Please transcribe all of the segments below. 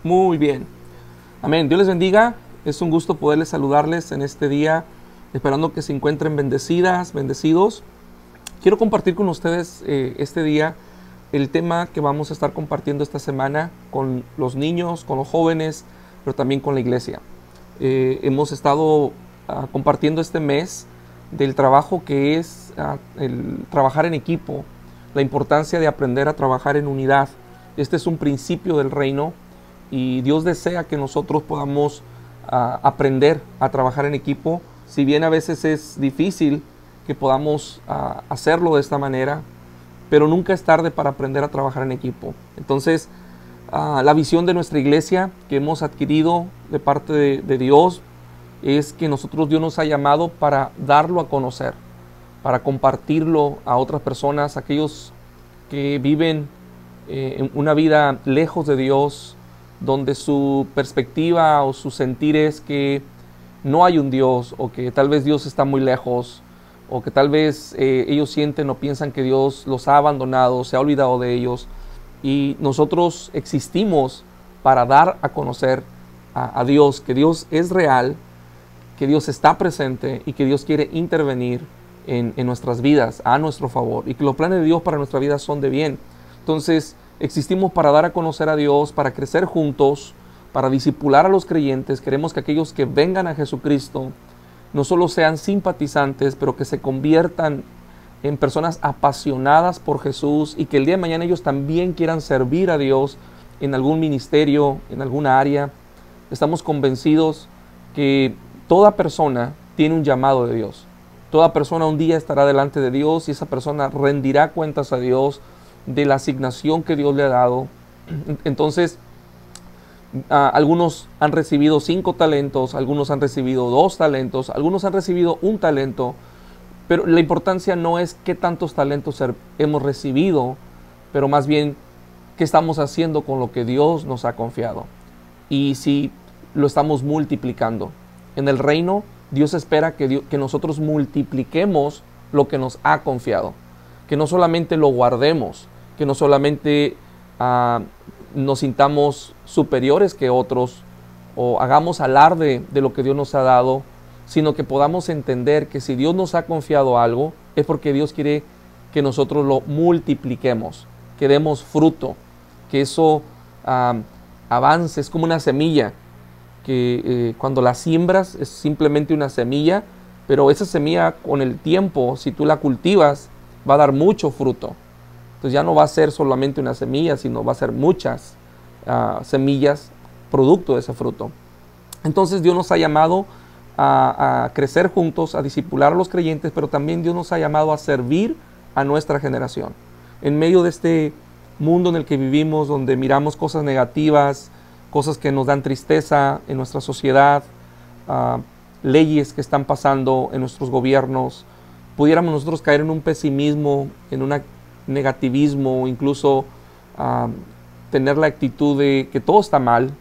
Muy bien. Amén. Dios les bendiga. Es un gusto poderles saludarles en este día, esperando que se encuentren bendecidas, bendecidos. Quiero compartir con ustedes este día el tema que vamos a estar compartiendo esta semana con los niños, con los jóvenes, pero también con la iglesia. Hemos estado compartiendo este mes del trabajo que es el trabajar en equipo, la importancia de aprender a trabajar en unidad. Este es un principio del reino y Dios desea que nosotros podamos aprender a trabajar en equipo. Si bien a veces es difícil que podamos hacerlo de esta manera, pero nunca es tarde para aprender a trabajar en equipo. Entonces, la visión de nuestra iglesia que hemos adquirido de parte de Dios es que Dios nos ha llamado para darlo a conocer, para compartirlo a otras personas, aquellos que viven en una vida lejos de Dios, donde su perspectiva o su sentir es que no hay un Dios, o que tal vez Dios está muy lejos, o que tal vez ellos sienten o piensan que Dios los ha abandonado, se ha olvidado de ellos. Y nosotros existimos para dar a conocer a Dios, que Dios es real, que Dios está presente y que Dios quiere intervenir en nuestras vidas a nuestro favor, y que los planes de Dios para nuestra vida son de bien. Entonces, existimos para dar a conocer a Dios, para crecer juntos, para discipular a los creyentes. Queremos que aquellos que vengan a Jesucristo no solo sean simpatizantes, pero que se conviertan en personas apasionadas por Jesús, y que el día de mañana ellos también quieran servir a Dios en algún ministerio, en alguna área. Estamos convencidos que toda persona tiene un llamado de Dios. Toda persona un día estará delante de Dios y esa persona rendirá cuentas a Dios de la asignación que Dios le ha dado. Entonces, algunos han recibido 5 talentos, algunos han recibido 2 talentos, algunos han recibido 1 talento, pero la importancia no es qué tantos talentos hemos recibido, pero más bien qué estamos haciendo con lo que Dios nos ha confiado y si lo estamos multiplicando. En el reino, Dios espera que nosotros multipliquemos lo que nos ha confiado, que no solamente lo guardemos, que no solamente nos sintamos superiores que otros o hagamos alarde de lo que Dios nos ha dado, sino que podamos entender que si Dios nos ha confiado algo, es porque Dios quiere que nosotros lo multipliquemos, que demos fruto, que eso avance. Es como una semilla, que cuando la siembras es simplemente una semilla, pero esa semilla con el tiempo, si tú la cultivas, va a dar mucho fruto. Entonces ya no va a ser solamente una semilla, sino va a ser muchas semillas producto de ese fruto. Entonces Dios nos ha llamado a crecer juntos, a discipular a los creyentes, pero también Dios nos ha llamado a servir a nuestra generación. En medio de este mundo en el que vivimos, donde miramos cosas negativas, cosas que nos dan tristeza en nuestra sociedad, leyes que están pasando en nuestros gobiernos, pudiéramos nosotros caer en un pesimismo, en un negativismo, incluso tener la actitud de que todo está mal.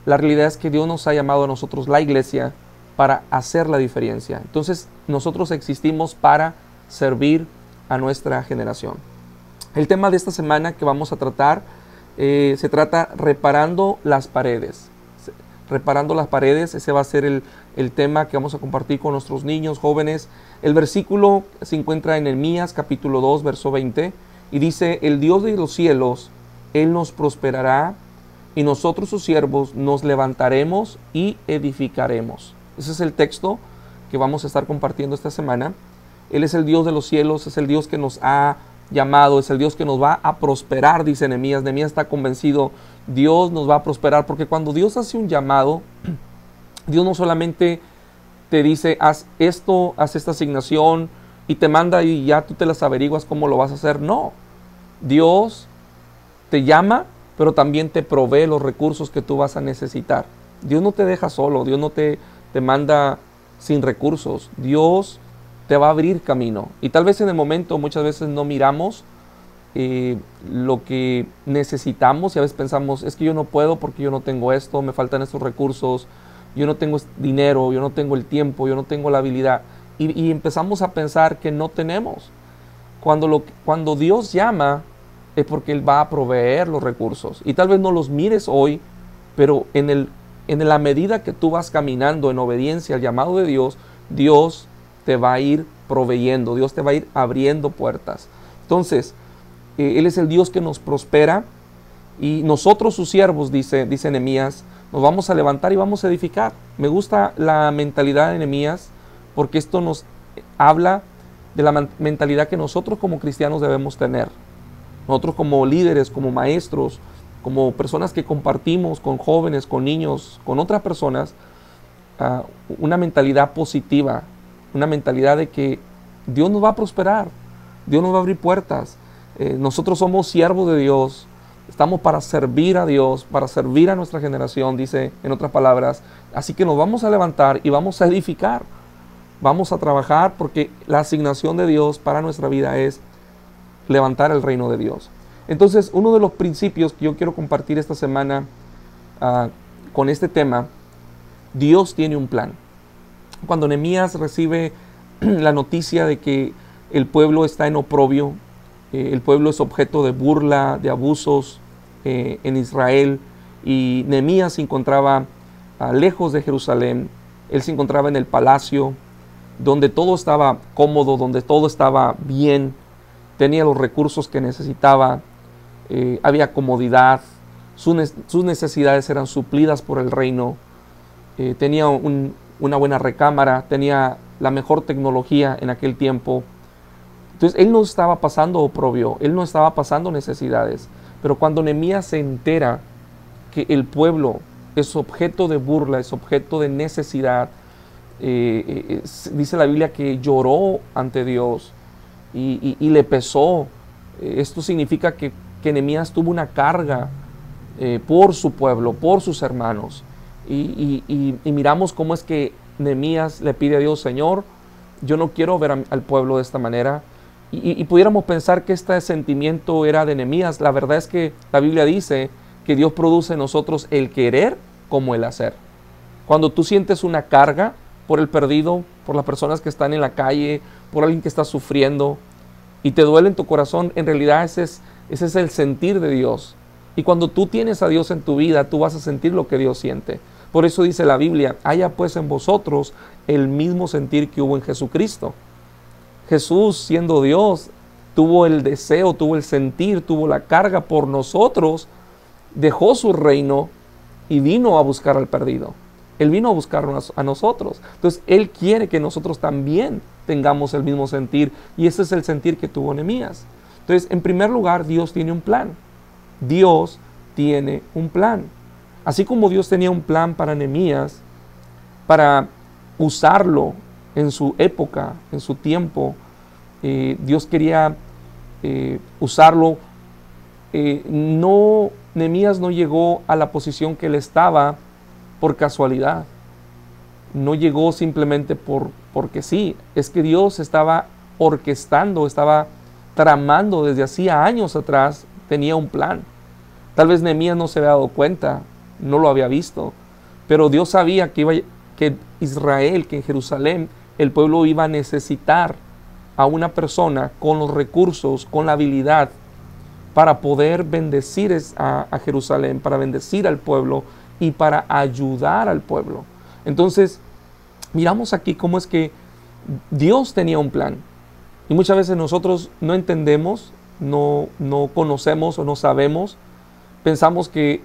La realidad es que Dios nos ha llamado a nosotros, la iglesia, para hacer la diferencia. Entonces nosotros existimos para servir a nuestra generación. El tema de esta semana que vamos a tratar se trata reparando las paredes. Reparando las paredes, ese va a ser el tema que vamos a compartir con nuestros niños, jóvenes. El versículo se encuentra en Nehemías capítulo 2, verso 20, y dice: el Dios de los cielos, Él nos prosperará, y nosotros sus siervos nos levantaremos y edificaremos. Ese es el texto que vamos a estar compartiendo esta semana. Él es el Dios de los cielos, es el Dios que nos ha llamado, es el Dios que nos va a prosperar, dice Nehemías. Nehemías está convencido, Dios nos va a prosperar, porque cuando Dios hace un llamado, Dios no solamente te dice, haz esto, haz esta asignación, y te manda y ya tú te las averiguas cómo lo vas a hacer. No, Dios te llama, pero también te provee los recursos que tú vas a necesitar. Dios no te deja solo, Dios no te manda sin recursos. Dios te va a abrir camino. Y tal vez en el momento muchas veces no miramos lo que necesitamos, y a veces pensamos, es que yo no puedo porque yo no tengo esto, me faltan estos recursos, yo no tengo dinero, yo no tengo el tiempo, yo no tengo la habilidad. Y empezamos a pensar que no tenemos. Cuando Dios llama, es porque Él va a proveer los recursos. Y tal vez no los mires hoy, pero en la medida que tú vas caminando en obediencia al llamado de Dios, Dios te va a ir proveyendo, Dios te va a ir abriendo puertas. Entonces, Él es el Dios que nos prospera, y nosotros sus siervos, dice Nehemías, nos vamos a levantar y vamos a edificar. Me gusta la mentalidad de Nehemías, porque esto nos habla de la mentalidad que nosotros como cristianos debemos tener. Nosotros como líderes, como maestros, como personas que compartimos con jóvenes, con niños, con otras personas, una mentalidad positiva, una mentalidad de que Dios nos va a prosperar, Dios nos va a abrir puertas. Nosotros somos siervos de Dios, estamos para servir a Dios, para servir a nuestra generación, dice en otras palabras. Así que nos vamos a levantar y vamos a edificar, vamos a trabajar, porque la asignación de Dios para nuestra vida es levantar el reino de Dios. Entonces, uno de los principios que yo quiero compartir esta semana con este tema: Dios tiene un plan. Cuando Nehemías recibe la noticia de que el pueblo está en oprobio, el pueblo es objeto de burla, de abusos en Israel, y Nehemías se encontraba lejos de Jerusalén. Él se encontraba en el palacio, donde todo estaba cómodo, donde todo estaba bien, tenía los recursos que necesitaba, había comodidad, sus necesidades eran suplidas por el reino, tenía una buena recámara, tenía la mejor tecnología en aquel tiempo. Entonces él no estaba pasando oprobio, él no estaba pasando necesidades. Pero cuando Nehemías se entera que el pueblo es objeto de burla, es objeto de necesidad, dice la Biblia que lloró ante Dios y le pesó. Esto significa que Nehemías tuvo una carga por su pueblo, por sus hermanos. Y miramos cómo es que Nehemías le pide a Dios: Señor, yo no quiero ver al pueblo de esta manera. Y pudiéramos pensar que este sentimiento era de Nehemías. La verdad es que la Biblia dice que Dios produce en nosotros el querer como el hacer. Cuando tú sientes una carga por el perdido, por las personas que están en la calle, por alguien que está sufriendo, y te duele en tu corazón, en realidad ese es el sentir de Dios. Y cuando tú tienes a Dios en tu vida, tú vas a sentir lo que Dios siente. Por eso dice la Biblia: haya pues en vosotros el mismo sentir que hubo en Jesucristo. Jesús, siendo Dios, tuvo el deseo, tuvo el sentir, tuvo la carga por nosotros, dejó su reino y vino a buscar al perdido. Él vino a buscarnos a nosotros. Entonces, Él quiere que nosotros también tengamos el mismo sentir, y ese es el sentir que tuvo Nehemías. Entonces, en primer lugar, Dios tiene un plan. Dios tiene un plan. Así como Dios tenía un plan para Nehemías, para usarlo en su época, en su tiempo, Dios quería usarlo. Nehemías no llegó a la posición que él estaba por casualidad. No llegó simplemente porque sí. Es que Dios estaba orquestando, estaba tramando desde hacía años atrás. Tenía un plan. Tal vez Nehemías no se había dado cuenta, no lo había visto, pero Dios sabía que Israel, que en Jerusalén, el pueblo iba a necesitar a una persona con los recursos, con la habilidad para poder bendecir a Jerusalén, para bendecir al pueblo y para ayudar al pueblo. Entonces, miramos aquí cómo es que Dios tenía un plan. Y muchas veces nosotros no entendemos, no conocemos o no sabemos. Pensamos que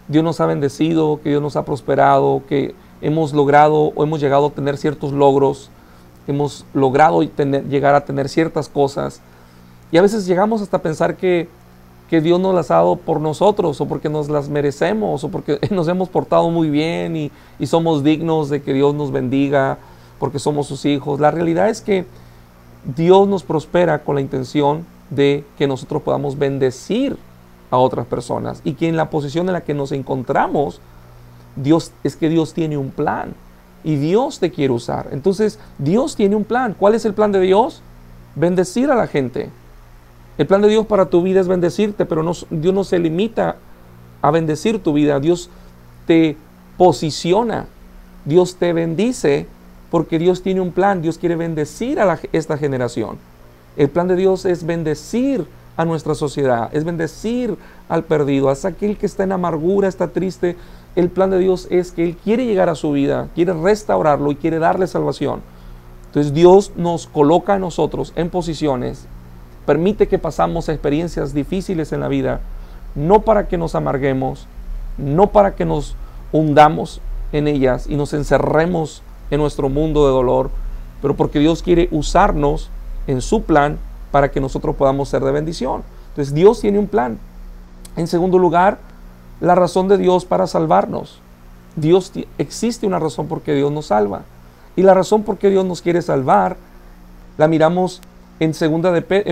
Dios nos ha bendecido, que Dios nos ha prosperado, que hemos logrado o hemos llegado a tener ciertos logros, hemos logrado llegar a tener ciertas cosas. Y a veces llegamos hasta pensar que Dios nos las ha dado por nosotros, o porque nos las merecemos, o porque nos hemos portado muy bien y somos dignos de que Dios nos bendiga, porque somos sus hijos. La realidad es que Dios nos prospera con la intención de que nosotros podamos bendecir a otras personas, y que en la posición en la que nos encontramos, Dios tiene un plan y Dios te quiere usar. Entonces, Dios tiene un plan. ¿Cuál es el plan de Dios? Bendecir a la gente. El plan de Dios para tu vida es bendecirte, pero Dios no se limita a bendecir tu vida. Dios te posiciona, Dios te bendice, porque Dios tiene un plan. Dios quiere bendecir a esta generación. El plan de Dios es bendecir a nuestra sociedad, es bendecir al perdido, a aquel que está en amargura, está triste. El plan de Dios es que Él quiere llegar a su vida, quiere restaurarlo y quiere darle salvación. Entonces Dios nos coloca a nosotros en posiciones, permite que pasamos experiencias difíciles en la vida, no para que nos amarguemos, no para que nos hundamos en ellas y nos encerremos en nuestro mundo de dolor, pero porque Dios quiere usarnos en su plan para que nosotros podamos ser de bendición. Entonces Dios tiene un plan. En segundo lugar, la razón de Dios para salvarnos. Existe una razón por qué Dios nos salva. Y la razón por qué Dios nos quiere salvar la miramos en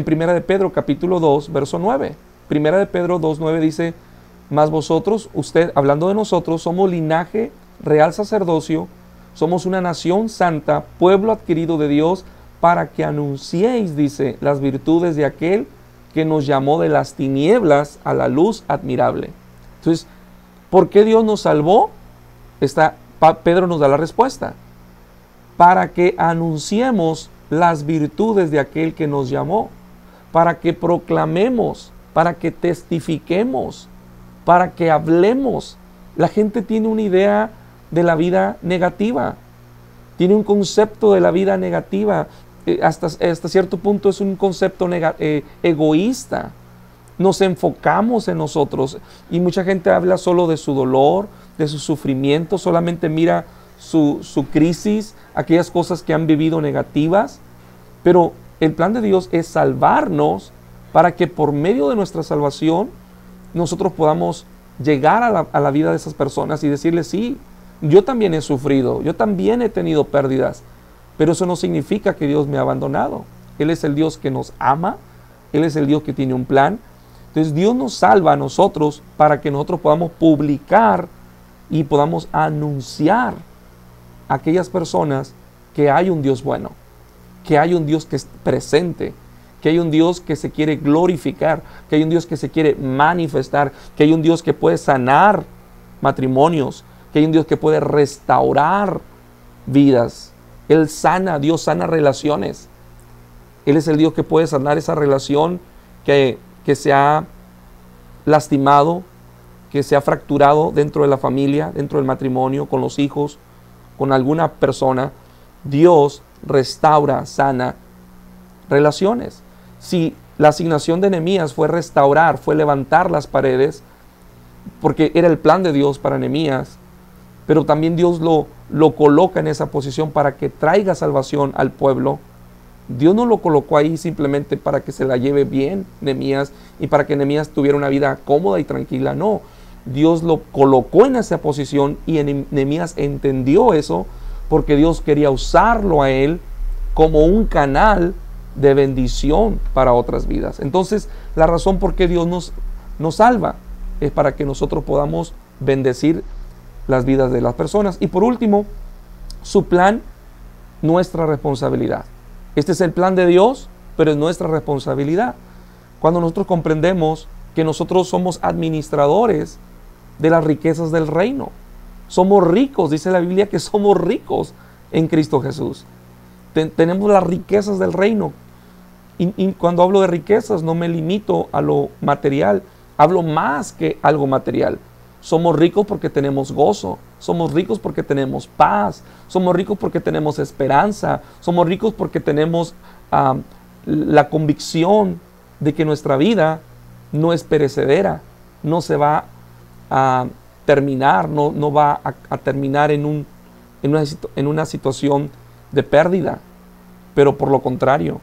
Primera de Pedro capítulo 2, verso 9. Primera de Pedro 2, 9 dice: mas vosotros, hablando de nosotros, somos linaje, real sacerdocio, somos una nación santa, pueblo adquirido de Dios, para que anunciéis, dice, las virtudes de aquel que nos llamó de las tinieblas a la luz admirable. Entonces, ¿por qué Dios nos salvó? Pedro nos da la respuesta. Para que anunciemos las virtudes de aquel que nos llamó, para que proclamemos, para que testifiquemos, para que hablemos. La gente tiene una idea de la vida negativa, tiene un concepto de la vida negativa, hasta cierto punto es un concepto egoísta. Nos enfocamos en nosotros y mucha gente habla solo de su dolor, de su sufrimiento, solamente mira su crisis, aquellas cosas que han vivido negativas, pero el plan de Dios es salvarnos para que por medio de nuestra salvación nosotros podamos llegar a la vida de esas personas y decirles: sí, yo también he sufrido, yo también he tenido pérdidas, pero eso no significa que Dios me ha abandonado. Él es el Dios que nos ama, Él es el Dios que tiene un plan. Entonces Dios nos salva a nosotros para que nosotros podamos publicar y podamos anunciar a aquellas personas que hay un Dios bueno, que hay un Dios que es presente, que hay un Dios que se quiere glorificar, que hay un Dios que se quiere manifestar, que hay un Dios que puede sanar matrimonios, que hay un Dios que puede restaurar vidas. Él sana, Dios sana relaciones. Él es el Dios que puede sanar esa relación que se ha lastimado, que se ha fracturado dentro de la familia, dentro del matrimonio, con los hijos, con alguna persona. Dios restaura, sana relaciones. Si la asignación de Nehemías fue restaurar, fue levantar las paredes, porque era el plan de Dios para Nehemías, pero también Dios lo coloca en esa posición para que traiga salvación al pueblo. Dios no lo colocó ahí simplemente para que se la lleve bien Nehemías y para que Nehemías tuviera una vida cómoda y tranquila. No, Dios lo colocó en esa posición y Nehemías entendió eso porque Dios quería usarlo a él como un canal de bendición para otras vidas. Entonces, la razón por qué Dios nos salva es para que nosotros podamos bendecir las vidas de las personas. Y por último, su plan, nuestra responsabilidad. Este es el plan de Dios, pero es nuestra responsabilidad. Cuando nosotros comprendemos que nosotros somos administradores de las riquezas del reino. Somos ricos, dice la Biblia que somos ricos en Cristo Jesús. Tenemos las riquezas del reino. Y cuando hablo de riquezas no me limito a lo material, hablo más que algo material. Somos ricos porque tenemos gozo, somos ricos porque tenemos paz, somos ricos porque tenemos esperanza, somos ricos porque tenemos la convicción de que nuestra vida no es perecedera, no se va a terminar, no va a terminar en una situación de pérdida, pero por lo contrario,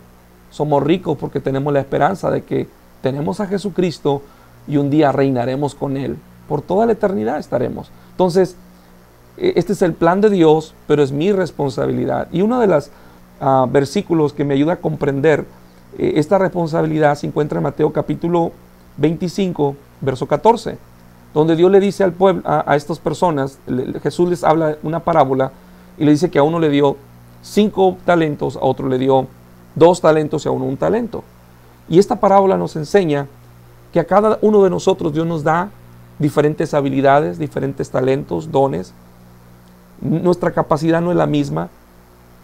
somos ricos porque tenemos la esperanza de que tenemos a Jesucristo y un día reinaremos con Él. Por toda la eternidad estaremos. Entonces, este es el plan de Dios, pero es mi responsabilidad. Y uno de los versículos que me ayuda a comprender esta responsabilidad se encuentra en Mateo capítulo 25, verso 14, donde Dios le dice al pueblo, a estas personas, Jesús les habla una parábola y le dice que a uno le dio 5 talentos, a otro le dio 2 talentos y a uno 1 talento. Y esta parábola nos enseña que a cada uno de nosotros Dios nos da diferentes habilidades, diferentes talentos, dones. Nuestra capacidad no es la misma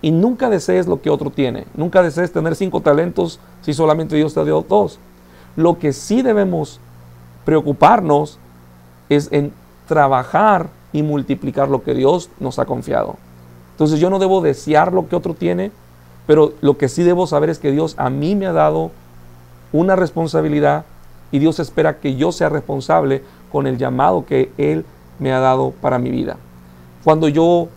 y nunca desees lo que otro tiene. Nunca desees tener 5 talentos si solamente Dios te dio 2. Lo que sí debemos preocuparnos es en trabajar y multiplicar lo que Dios nos ha confiado. Entonces yo no debo desear lo que otro tiene, pero lo que sí debo saber es que Dios a mí me ha dado una responsabilidad y Dios espera que yo sea responsable con el llamado que Él me ha dado para mi vida. Cuando yo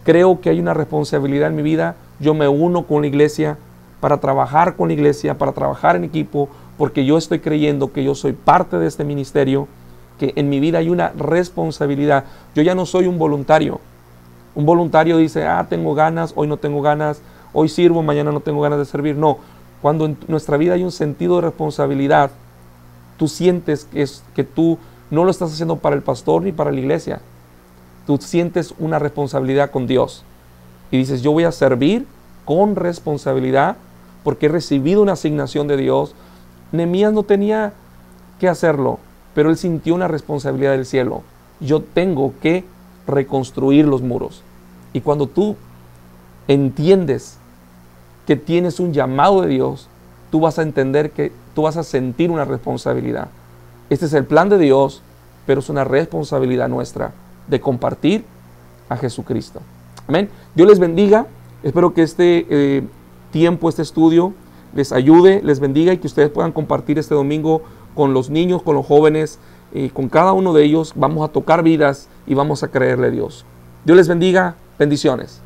creo que hay una responsabilidad en mi vida, yo me uno con la iglesia para trabajar con la iglesia, para trabajar en equipo, porque yo estoy creyendo que yo soy parte de este ministerio, que en mi vida hay una responsabilidad. Yo ya no soy un voluntario. Un voluntario dice, tengo ganas, hoy no tengo ganas, hoy sirvo, mañana no tengo ganas de servir. No, cuando en nuestra vida hay un sentido de responsabilidad, tú sientes que tú no lo estás haciendo para el pastor ni para la iglesia. Tú sientes una responsabilidad con Dios. Y dices, yo voy a servir con responsabilidad porque he recibido una asignación de Dios. Nehemías no tenía que hacerlo, pero él sintió una responsabilidad del cielo. Yo tengo que reconstruir los muros. Y cuando tú entiendes que tienes un llamado de Dios, tú vas a entender que tú vas a sentir una responsabilidad. Este es el plan de Dios, pero es una responsabilidad nuestra de compartir a Jesucristo. Amén. Dios les bendiga. Espero que este tiempo, este estudio les ayude, les bendiga y que ustedes puedan compartir este domingo con los niños, con los jóvenes, con cada uno de ellos. Vamos a tocar vidas y vamos a creerle a Dios. Dios les bendiga. Bendiciones.